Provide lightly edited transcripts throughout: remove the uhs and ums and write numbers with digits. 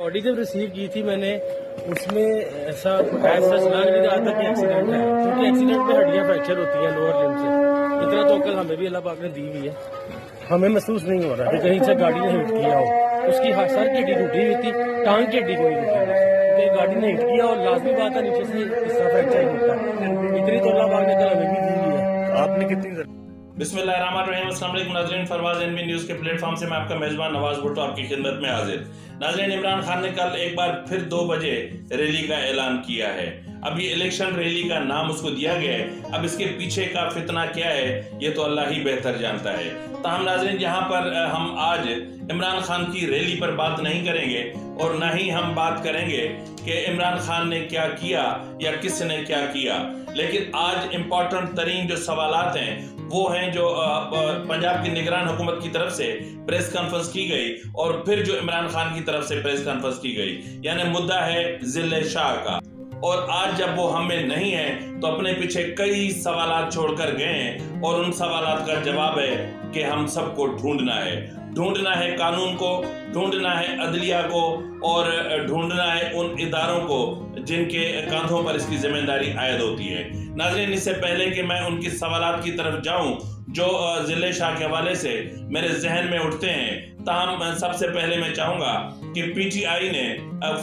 Body जब receive की थी मैंने, उसमें ऐसा लग नहीं रहा था कि एक्सीडेंट है, क्योंकि एक्सीडेंट में हड्डियां फ्रैक्चर होती हैं लोअर लिम्ब से। इतना तो अकल हमें भी अल्लाह पाक ने दी हुई है। हमें महसूस नहीं हो रहा कि कहीं से गाड़ी ने हिट किया हो। उसकी सर की हड्डी टूटी हुई थी, टांग की हड्डी कोई टूटी हुई, क्योंकि गाड़ी ने हिट किया और लाजमी बात है नीचे से हिस्सा फ्रैक्चर होता है। इतनी तो अल्लाह पाक ने कल हमें भी दी हुई है। आपने कितनी बिस्मिल्लाहिर्रहमानिर्रहीम, अस्सलाम वालेकुम नाज़रीन, फरवाज एनबी न्यूज़ के प्लेटफॉर्म से मैं आपका मेज़बान नवाज भुट्टो आपकी खिदमत में हाजिर। नाज़रीन, इमरान खान ने कल एक बार फिर 2 बजे रैली का ऐलान किया है। अब ये इलेक्शन रैली का नाम उसको दिया गया है। अब इसके पीछे का फितना क्या है ये तो अल्लाह ही बेहतर जानता है। ताहम नाज़रीन, यहाँ पर हम आज इमरान खान की रैली पर बात नहीं करेंगे और ना ही हम बात करेंगे कि इमरान खान ने क्या किया या किसने क्या किया, लेकिन आज इम्पोर्टेंट तरीन जो सवालात हैं वो हैं जो पंजाब की निगरान हुकूमत की तरफ से प्रेस कॉन्फ्रेंस की गई और फिर जो इमरान खान की तरफ से प्रेस कॉन्फ्रेंस की गई, यानी मुद्दा है जिले शाह का। और आज जब वो हमें नहीं है तो अपने पीछे कई सवालात छोड़कर गए हैं और उन सवालात का जवाब है कि हम सबको ढूंढना है कानून को, ढूंढना है अदलिया को और ढूंढना है उन इदारों को जिनके कांधों पर इसकी जिम्मेदारी आयद होती है। नाज़रीन, इससे पहले कि मैं उनकी सवालात की तरफ जाऊं जो जिले शाह के हवाले से मेरे जहन में उठते हैं, ताहम सबसे पहले मैं चाहूंगा कि पीटीआई ने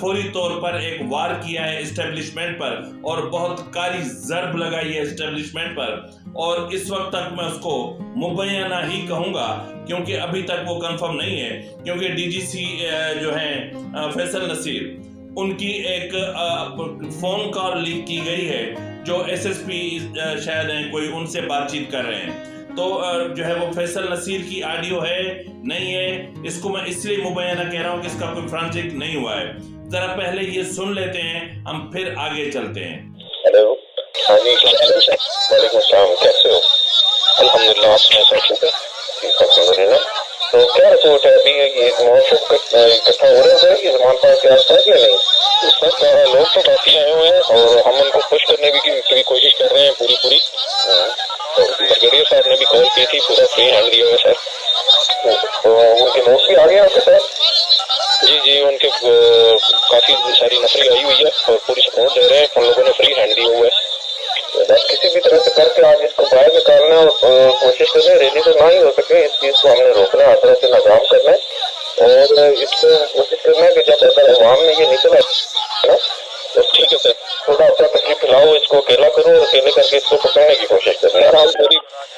फौरी तौर पर एक वार किया है इस्टेब्लिशमेंट पर और बहुत कारी ज़र्ब लगाई है इस्टेब्लिशमेंट पर, और इस वक्त तक मैं उसको मुबैना ही कहूंगा क्योंकि अभी तक वो कंफर्म नहीं है, क्योंकि डीजीसी जो हैं फैसल नसीर, उनकी एक फोन कॉल लीक की गई है जो एसएसपी शायद हैं कोई, उनसे बातचीत कर रहे हैं। तो जो है वो फैसल नसीर की ऑडियो है नहीं है, इसको मैं इसलिए मुबैना कह रहा हूँ कि इसका कोई फ्रांसिक नहीं हुआ है। जरा पहले ये सुन लेते हैं, हम फिर आगे चलते हैं। हेलो, हाँ जी, वालेकुम अस्सलाम, कैसे हो? अल्हम्दुलिल्लाह, अल्हम्दुलिल्लाह। तो क्या रिपोर्ट है अभी? ये मौसम इकट्ठा हो रहा है कि जमान पास के आसपास या नहीं? सर, लोग तो काफी आए हुए हैं और हम उनको खुश करने की कोशिश कर रहे हैं पूरी। तो ब्रिगेडियर साहब ने भी कॉल की थी, पूरा फ्री हैंड दिया हुआ सर। तो उनके नोट्स भी आ गए आपके साथ? जी, उनके काफी सारी नफरी आई हुई है और पूरी सपोर्ट दे रहे हैं। उन लोगों ने फ्री हैंड दिया हुआ है। बस किसी भी तरह से करके आज इसको बाहर निकालना और कोशिश करना, रैली तो ना ही हो सके, इस चीज को हमने रोकना, हर तरह से नाकाम करना है और इसको कोशिश करना है कि जब अगर अवाम में ये निकला ना तो ठीक है सर, थोड़ा अपना तकलीफ खिलाओ, इसको अकेला करो और अकेले करके इसको पकड़ने की कोशिश करना है।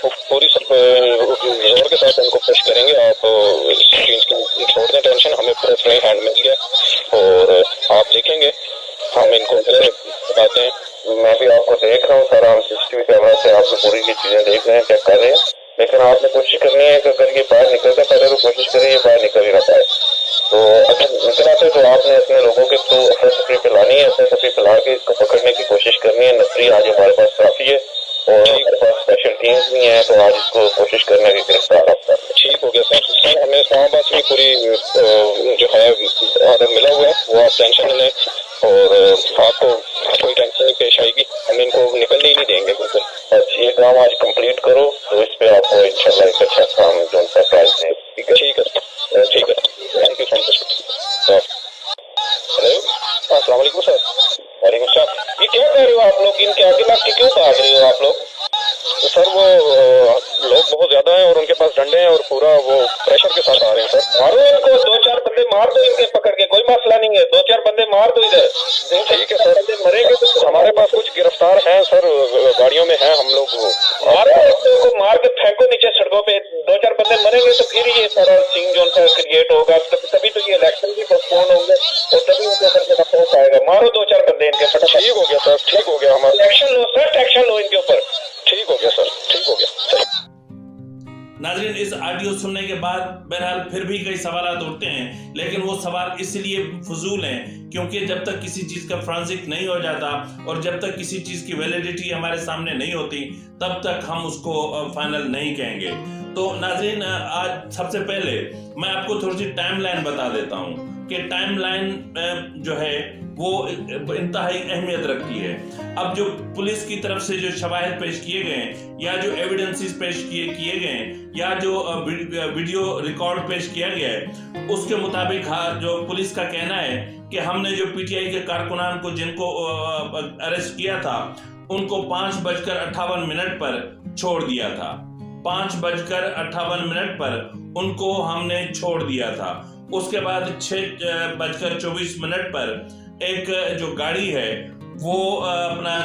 हम पूरी जोर के साथ इनको पुश करेंगे। आप छोड़ दें टेंशन, हमें पूरा फ्री हैंड मिल गया और आप देखेंगे हम इनको बताते हैं। मैं भी आपको देख रहा हूँ सर, हम सीसीटीवी कैमरा से आपको पूरी की चीजें देख रहे हैं, चेक कर रहे हैं, लेकिन आपने कोशिश करनी है कि अगर ये बाहर निकलते पहले तो कोशिश करें ये बाहर निकल ही ना पाए। तो अगर निकल आते तो आपने अपने लोगों के थ्रू अफरा तफरी फैलानी है, अफरा तफरी फैला के इसको पकड़ने की कोशिश करनी है। नफरी आज हमारे पास काफी है और हमारे पास स्पेशल टीम्स भी हैं, तो आज इसको कोशिश करने की गिरफ्तार आपका ठीक हो गया सर। हमें इस्लामाबाद से भी पूरी जो है ऑर्डर मिला हुआ है, वो आप टेंशन न लें और आपको कोई टेंशन नहीं पेश आएगी, हम इनको निकलने ही नहीं देंगे बिल्कुल। बस ये काम आज कंप्लीट करो तो इस पे आपको इंशाल्लाह एक अच्छा काम जो उनका प्राइज दें। ठीक है, thank you so much. Hello, अस्सलाम वालेकुम सर। वालेकुम सलाम। ये क्या कर रहे हो आप लोग? इनके आगे लग के क्यों भाग रहे हो आप लोग? सर, वो लोग बहुत ज्यादा हैं और उनके पास डंडे हैं और पूरा वो प्रेशर के साथ आ रहे हैं सर। मारो इनको, 2-4 बंदे मार दो इनके पकड़ के, कोई मसला नहीं है, 2-4 बंदे मार दो इधर। ठीक है सर, बंदे मरेंगे तो हमारे पास कुछ गिरफ्तार हैं सर, गाड़ियों में हैं हम लोग। मारो इनको, मार के फेंको नीचे सड़कों पे, 2-4 बंदे मरेंगे तो फिर ये सारा सीन जो उनका क्रिएट होगा, तभी तो ये इलेक्शन भी पोस्टपोन होंगे और तभी उनके ऊपर से अफसोस आएगा। मारो 2-4 बंदे इनके फटाफट। ठीक हो गया सर, ठीक हो गया, हमारा एक्शन लो सर, एक्शन लो इनके ऊपर। ठीक हो गया सर, ठीक हो गया। नाज़रीन, इस ऑडियो सुनने के बाद बहरहाल फिर भी कई सवाल उठते हैं, लेकिन वो सवाल इसलिए फजूल हैं क्योंकि जब तक किसी चीज़ का फ्रांसिक नहीं हो जाता और जब तक किसी चीज़ की वैलिडिटी हमारे सामने नहीं होती तब तक हम उसको फाइनल नहीं कहेंगे। तो नाज़रीन, आज सबसे पहले मैं आपको थोड़ी सी टाइमलाइन बता देता हूँ। कि टाइमलाइन जो है वो इंतहाई अहमियत रखती है। अब जो पुलिस की तरफ से जो शवाहिद पेश किए गए या जो एविडेंसेस पेश किए गए या जो वीडियो रिकॉर्ड पेश किया गया है, उसके मुताबिक जो पुलिस का कहना है कि हमने जो पीटीआई के कारकुनान को जिनको अरेस्ट किया था उनको 5:58 पर छोड़ दिया था। 5:58 पर उनको हमने छोड़ दिया था। उसके बाद 6:24 पर एक जो गाड़ी है वो अपना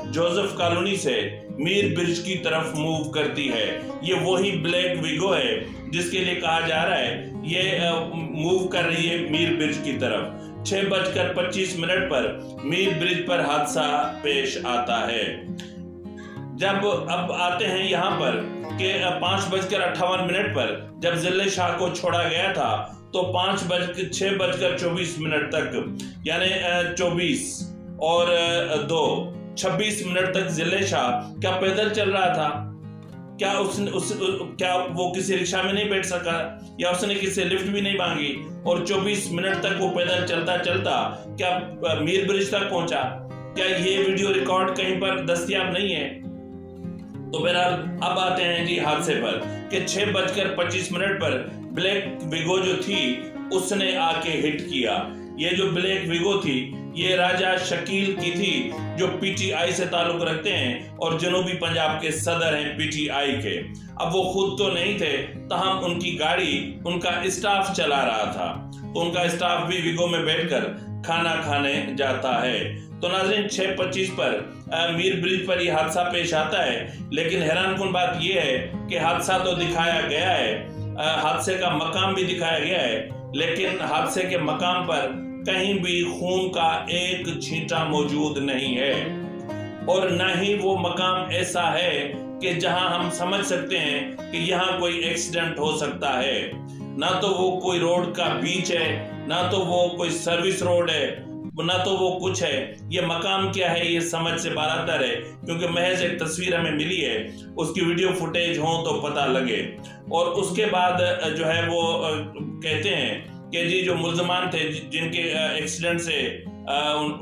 जोसेफ कॉलोनी से मीर ब्रिज की तरफ मूव करती है। ये वही ब्लैक विगो है जिसके लिए कहा जा रहा है ये मूव कर रही है मीर ब्रिज की तरफ। 6:25 पर मीर ब्रिज पर हादसा पेश आता है। जब अब आते हैं यहाँ पर कि 5:58 पर जब जिले शाह को छोड़ा गया था तो 6:24 तक यानी 24 और 2 26 मिनट तक जिले शाह क्या पैदल चल रहा था? क्या वो किसी रिक्शा में नहीं बैठ सका या उसने किसी लिफ्ट भी नहीं मांगी और 24 मिनट तक वो पैदल चलता चलता क्या मीर ब्रिज तक पहुंचा? क्या ये वीडियो रिकॉर्ड कहीं पर दस्तयाब नहीं है? तो बहरहाल अब आते हैं जी हादसे पर कि 6:25 पर ब्लैक विगो जो थी उसने आके हिट किया। ये जो ब्लैक विगो थी ये राजा शकील की थी जो पीटीआई से ताल्लुक रखते हैं और जनूबी पंजाब के सदर हैं पीटीआई के। अब वो खुद तो नहीं थे, तहम उनकी गाड़ी उनका स्टाफ चला रहा था, तो उनका स्टाफ भी विगो में बैठकर खाना खाने जाता है। तो नाज़रीन 6:25 पर मीर ब्रिज पर यह हादसा पेश आता है, लेकिन हैरानकुन बात यह है कि हादसा तो दिखाया गया है, हादसे का मकाम भी दिखाया गया है, लेकिन हादसे के मकाम पर कहीं भी खून का एक छींटा मौजूद नहीं है और न ही वो मकाम ऐसा है कि जहां हम समझ सकते हैं कि यहाँ कोई एक्सीडेंट हो सकता है। ना तो वो कोई रोड का बीच है, ना तो वो कोई सर्विस रोड है, ना तो वो कुछ है। ये मकाम क्या है ये समझ से बाहर है, क्योंकि महज एक तस्वीर हमें मिली है, उसकी वीडियो फुटेज हो तो पता लगे। और उसके बाद जो है वो कहते हैं कि जी जो मुल्जमान थे जिनके एक्सीडेंट से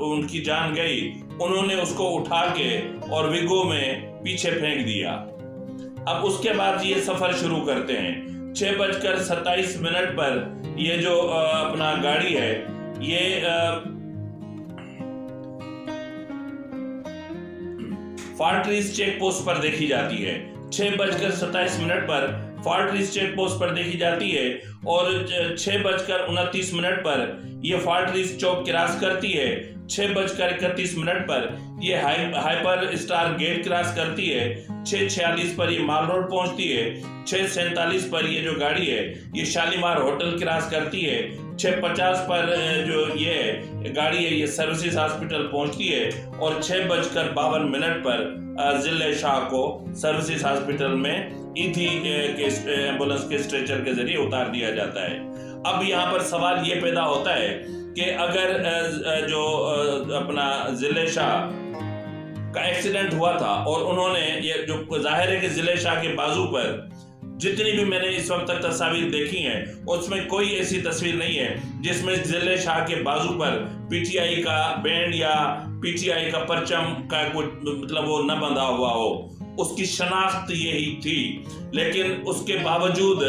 उनकी जान गई, उन्होंने उसको उठा के और विगो में पीछे फेंक दिया। अब उसके बाद ये सफर शुरू करते हैं। 6:27 पर ये जो अपना गाड़ी है ये फार्ट्रीज चेक पोस्ट पर देखी जाती है। 6:27 पर फार्ट्रीज चेक पोस्ट पर देखी जाती है और 6:29 पर यह फार्ट्रीज चौक क्रॉस करती है। 6:31 पर यह हाइपर स्टार गेट क्रॉस करती है। 6:46 पर यह माल रोड पहुंचती है। 6:47 पर यह जो गाड़ी है ये शालीमार होटल क्रॉस करती है। 6:50 पर जो ये गाड़ी है ये सर्विसेज हॉस्पिटल पहुंचती है और 6:52 पर जिले शाह को सर्विसेज हॉस्पिटल में ईथी के एम्बुलेंस के स्ट्रेचर के जरिए उतार दिया जाता है। अब यहाँ पर सवाल ये पैदा होता है कि अगर जो अपना जिले शाह का एक्सीडेंट हुआ था और उन्होंने ये जो जाहिर है कि जिले शाह के बाजू पर जितनी भी मैंने इस वक्त तक तस्वीर देखी हैं उसमें कोई ऐसी तस्वीर नहीं है जिसमें जिले शाह के बाजू पर पीटीआई का बैंड या पीटीआई का परचम का कुछ मतलब वो न बंधा हुआ हो। उसकी शनाख्त यही थी, लेकिन उसके बावजूद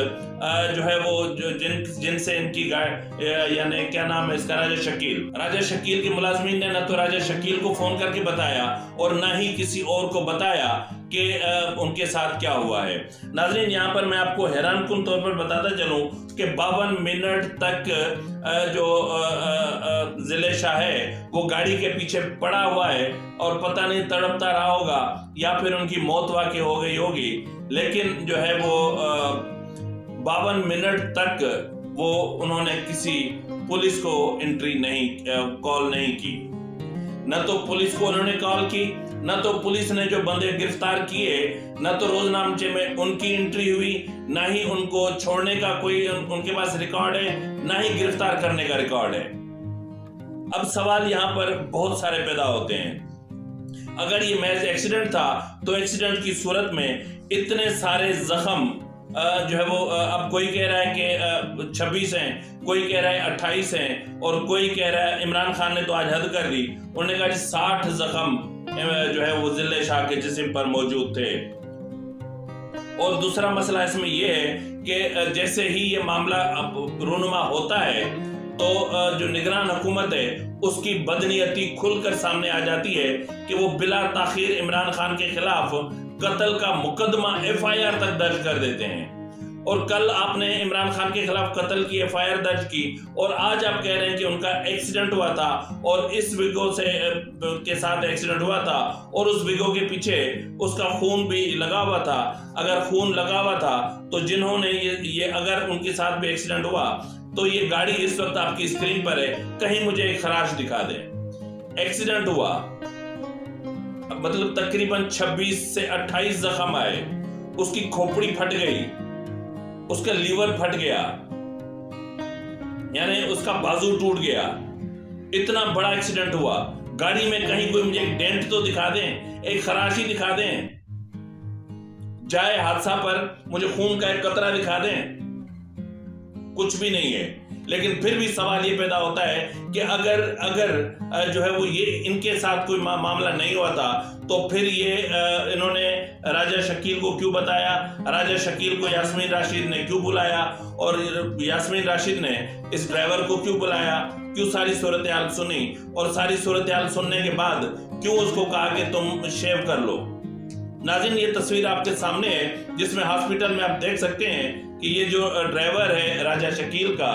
जो है वो जिनसे इनकी यानी क्या नाम है इसका, राजा शकील के मुलाजमीन ने न तो राजा शकील को फोन करके बताया और न ही किसी और को बताया कि उनके साथ क्या हुआ है। नाज़रीन यहाँ पर मैं आपको हैरानकुन तौर पर बताता चलूं कि 52 मिनट तक जो जिले शाह है वो गाड़ी के पीछे पड़ा हुआ है और पता नहीं तड़पता रहा होगा या फिर उनकी मौत वाकई हो गई होगी, लेकिन जो है वो 52 मिनट तक वो उन्होंने किसी पुलिस को कॉल नहीं की। न तो पुलिस को उन्होंने कॉल की, न तो पुलिस ने जो बंदे गिरफ्तार किए न तो रोजनामचे में उनकी एंट्री हुई, न ही उनको छोड़ने का कोई उनके पास रिकॉर्ड है, न ही गिरफ्तार करने का रिकॉर्ड है। अब सवाल यहाँ पर बहुत सारे पैदा होते हैं। अगर ये महज एक्सीडेंट था तो एक्सीडेंट की सूरत में इतने सारे जख्म जो है वो अब कोई कह रहा है कि 26 हैं, कोई कह रहा है 28 हैं, और कोई कह रहा है इमरान खान ने तो आज हद कर दी, उन्होंने कहा 60 जख्म जो है वो जिले शाह के जिस्म पर मौजूद थे। और दूसरा मसला इसमें यह है कि जैसे ही ये मामला रूनुमा होता है तो जो निगरान हुकूमत है उसकी बदनीयती खुलकर सामने आ जाती है कि वो बिला ताखीर इमरान खान के खिलाफ कत्ल का मुकदमा FIR तक दर्ज कर देते हैं। और कल आपने इमरान खान के खिलाफ कत्ल की FIR दर्ज की, और आज आप कह रहे हैं कि उनका एक्सीडेंट हुआ था और इस विगो से के साथ एक्सीडेंट हुआ था, और उस विगो के पीछे उसका खून भी लगा हुआ था। अगर खून लगा हुआ था तो जिन्होंने ये अगर उनके साथ भी एक्सीडेंट हुआ तो ये गाड़ी इस वक्त आपकी स्क्रीन पर है, कहीं मुझे एक खराश दिखा दे। एक्सीडेंट हुआ, मतलब तकरीबन 26 से 28 जख्म आए, उसकी खोपड़ी फट गई, उसका लीवर फट गया, यानी उसका बाजू टूट गया। इतना बड़ा एक्सीडेंट हुआ, गाड़ी में कहीं कोई मुझे एक डेंट तो दिखा दें, एक खराशी दिखा दें, जाए हादसा पर मुझे खून का एक कतरा दिखा दें, कुछ भी नहीं है। लेकिन फिर भी सवाल ये पैदा होता है कि अगर जो है वो ये इनके साथ कोई मामला नहीं हुआ था तो फिर ये इन्होंने राजा शकील को क्यों बताया, राजा शकील को यास्मीन राशिद ने क्यों बुलाया, और यास्मीन राशिद ने इस ड्राइवर को क्यों बुलाया, क्यों सारी सूरत हाल सुनी, और सारी सूरत हाल सुनने के बाद क्यों उसको कहा कि तुम शेव कर लो। नाज़रीन, ये तस्वीर आपके सामने है जिसमें हॉस्पिटल में आप देख सकते हैं कि ये जो ड्राइवर है राजा शकील का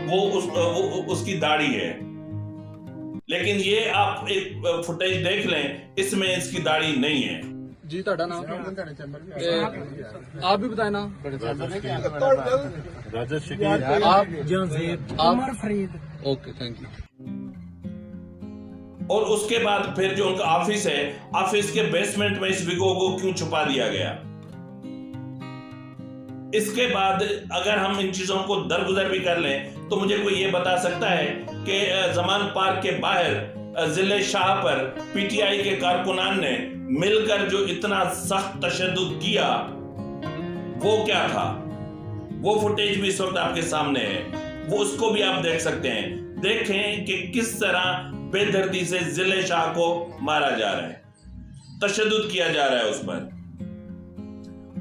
वो उसकी दाढ़ी है, लेकिन ये आप एक फुटेज देख लें, इसमें इसकी दाढ़ी नहीं है। जी ਤੁਹਾਡਾ नाम आप भी बताए ना। राजा शकील, आप Umar Farid. Okay, thank you. और उसके बाद फिर जो उनका ऑफिस है, ऑफिस के बेसमेंट में इस विगो को क्यों छुपा दिया गया। इसके बाद अगर हम इन चीजों को दरगुजर भी कर लें तो मुझे कोई ये बता सकता है कि जमान पार्क के बाहर जिले शाह पर PTI के कारकुनान ने मिलकर जो इतना सख्त तशद्दुद किया वो क्या था। वो फुटेज भी इस वक्त आपके सामने है, वो उसको भी आप देख सकते हैं। देखें कि किस तरह बेदर्दी से जिले शाह को मारा जा रहा है, तशद्दुद किया जा रहा है उस पर।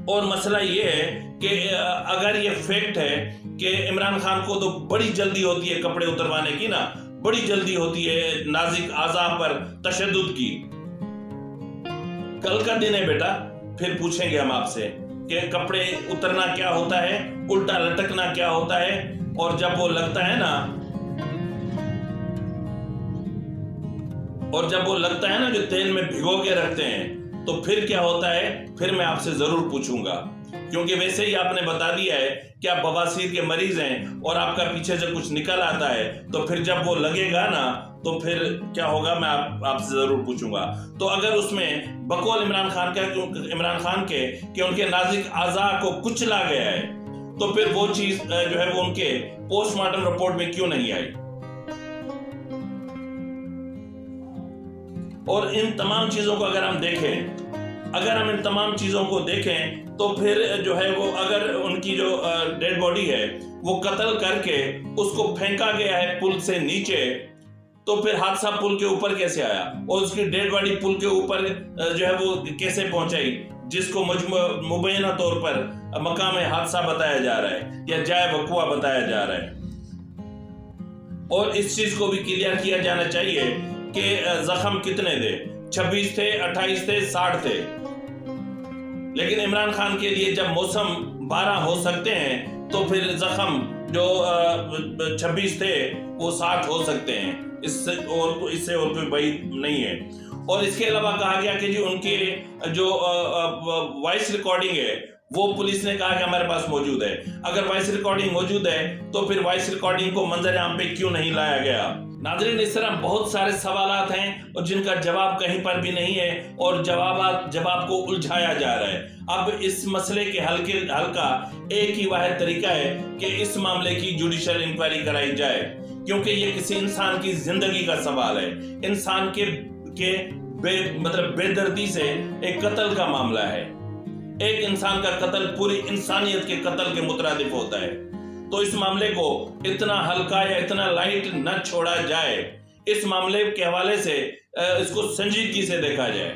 और मसला ये है कि अगर ये फैक्ट है कि इमरान खान को तो बड़ी जल्दी होती है कपड़े उतरवाने की ना, बड़ी जल्दी होती है नाजिक आज़ा पर तशद्दुद की। कल का दिन है बेटा, फिर पूछेंगे हम आपसे कि कपड़े उतरना क्या होता है, उल्टा लटकना क्या होता है, और जब वो लगता है ना, जो तेल में भिगो के रखते हैं तो फिर क्या होता है, फिर मैं आपसे जरूर पूछूंगा। क्योंकि वैसे ही आपने बता दिया है कि आप बवासीर के मरीज हैं और आपका पीछे से कुछ निकल आता है, तो फिर जब वो लगेगा ना तो फिर क्या होगा, मैं आपसे जरूर पूछूंगा। तो अगर उसमें बकौल इमरान खान के कि उनके नाजिक आज़ा को कुचला गया है, तो फिर वो चीज जो है वो उनके पोस्टमार्टम रिपोर्ट में क्यों नहीं आई। और इन तमाम चीजों को अगर हम देखें, तो फिर जो है वो अगर उनकी जो डेड बॉडी है वो कत्ल करके उसको फेंका गया है पुल से नीचे, तो फिर हादसा पुल के ऊपर कैसे आया, और उसकी डेड बॉडी पुल के ऊपर जो है वो कैसे पहुंचाई, जिसको मुबैना तौर पर मकाम हादसा बताया जा रहा है या जाए वकुआ बताया जा रहा है। और इस चीज को भी क्लियर किया जाना चाहिए कि जख्म कितने थे, 26 थे, 28 थे, 60 थे। लेकिन इमरान खान के लिए जब मौसम 12 हो सकते हैं तो फिर जख्म जो 26 थे वो 60 हो सकते हैं, इससे और कोई बात नहीं है। और इसके अलावा कहा गया कि जी उनके जो वॉइस रिकॉर्डिंग है वो पुलिस ने कहा कि हमारे पास मौजूद है। अगर वॉइस रिकॉर्डिंग मौजूद है तो फिर वॉइस रिकॉर्डिंग को मंजर आम पे क्यों नहीं लाया गया। नाज़रीन, इस तरह बहुत सारे सवालात हैं और जिनका जवाब कहीं पर भी नहीं है, और जवाब को उलझाया जा रहा है। अब इस मसले के हल का एक ही वाहिद तरीका है कि इस मामले की जुडिशियल इंक्वायरी कराई जाए, क्योंकि ये किसी इंसान की जिंदगी का सवाल है, इंसान के बेदर्दी से एक कत्ल का मामला है। एक इंसान का कत्ल पूरी इंसानियत के कत्ल के मुतरादिफ होता है। तो इस मामले को इतना हल्का या इतना लाइट न छोड़ा जाए, इस मामले के हवाले से इसको संजीदगी से देखा जाए।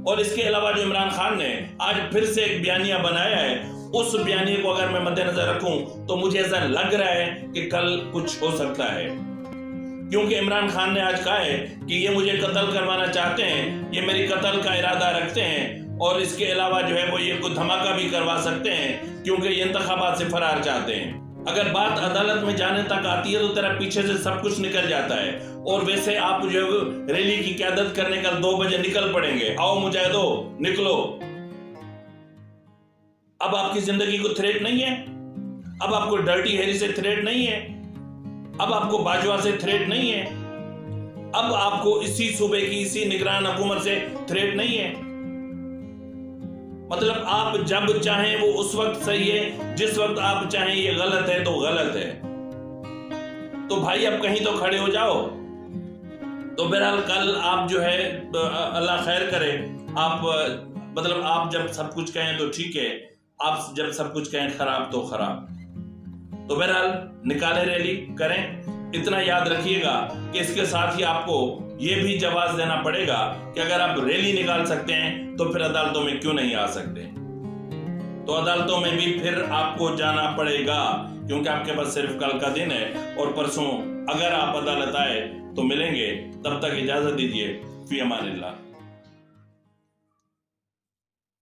और इसके अलावा जो इमरान खान ने आज फिर से एक बयानिया बनाया है, उस बयानिए को अगर मैं मद्देनजर रखूं तो मुझे ऐसा लग रहा है कि कल कुछ हो सकता है, क्योंकि इमरान खान ने आज कहा है कि ये मुझे कत्ल करवाना चाहते हैं, ये मेरी कत्ल का इरादा रखते हैं, और इसके अलावा जो है वो ये कोई धमाका भी करवा सकते हैं, क्योंकि ये इंतखाबात से फरार चाहते हैं। अगर बात अदालत में जाने तक आती है तो तेरा पीछे से सब कुछ निकल जाता है। और वैसे आप जो है रैली की क़यादत करने कल 2 बजे निकल पड़ेंगे। आओ मुजाहिदो, निकलो। अब आपकी जिंदगी को थ्रेट नहीं है, अब आपको डर्टी हैरी से थ्रेट नहीं है, अब आपको बाजवा से थ्रेट नहीं है, अब आपको इसी सूबे की इसी निगरान हुकूमत से थ्रेट नहीं है। मतलब आप जब चाहें वो उस वक्त सही है, जिस वक्त आप चाहें ये गलत है तो गलत है। तो भाई अब कहीं तो खड़े हो जाओ। तो बहरहाल कल आप जो है अल्लाह खैर करे, आप मतलब आप जब सब कुछ कहें तो ठीक है, आप जब सब कुछ कहें खराब तो खराब। तो बहरहाल निकाले रैली करें। इतना याद रखिएगा कि इसके साथ ही आपको ये भी जवाब देना पड़ेगा कि अगर आप रैली निकाल सकते हैं तो फिर अदालतों में क्यों नहीं आ सकते। तो अदालतों में भी फिर आपको जाना पड़ेगा, क्योंकि आपके पास सिर्फ कल का दिन है, और परसों अगर आप अदालत आए तो मिलेंगे। तब तक इजाजत दीजिए। फी अमानिल्लाह।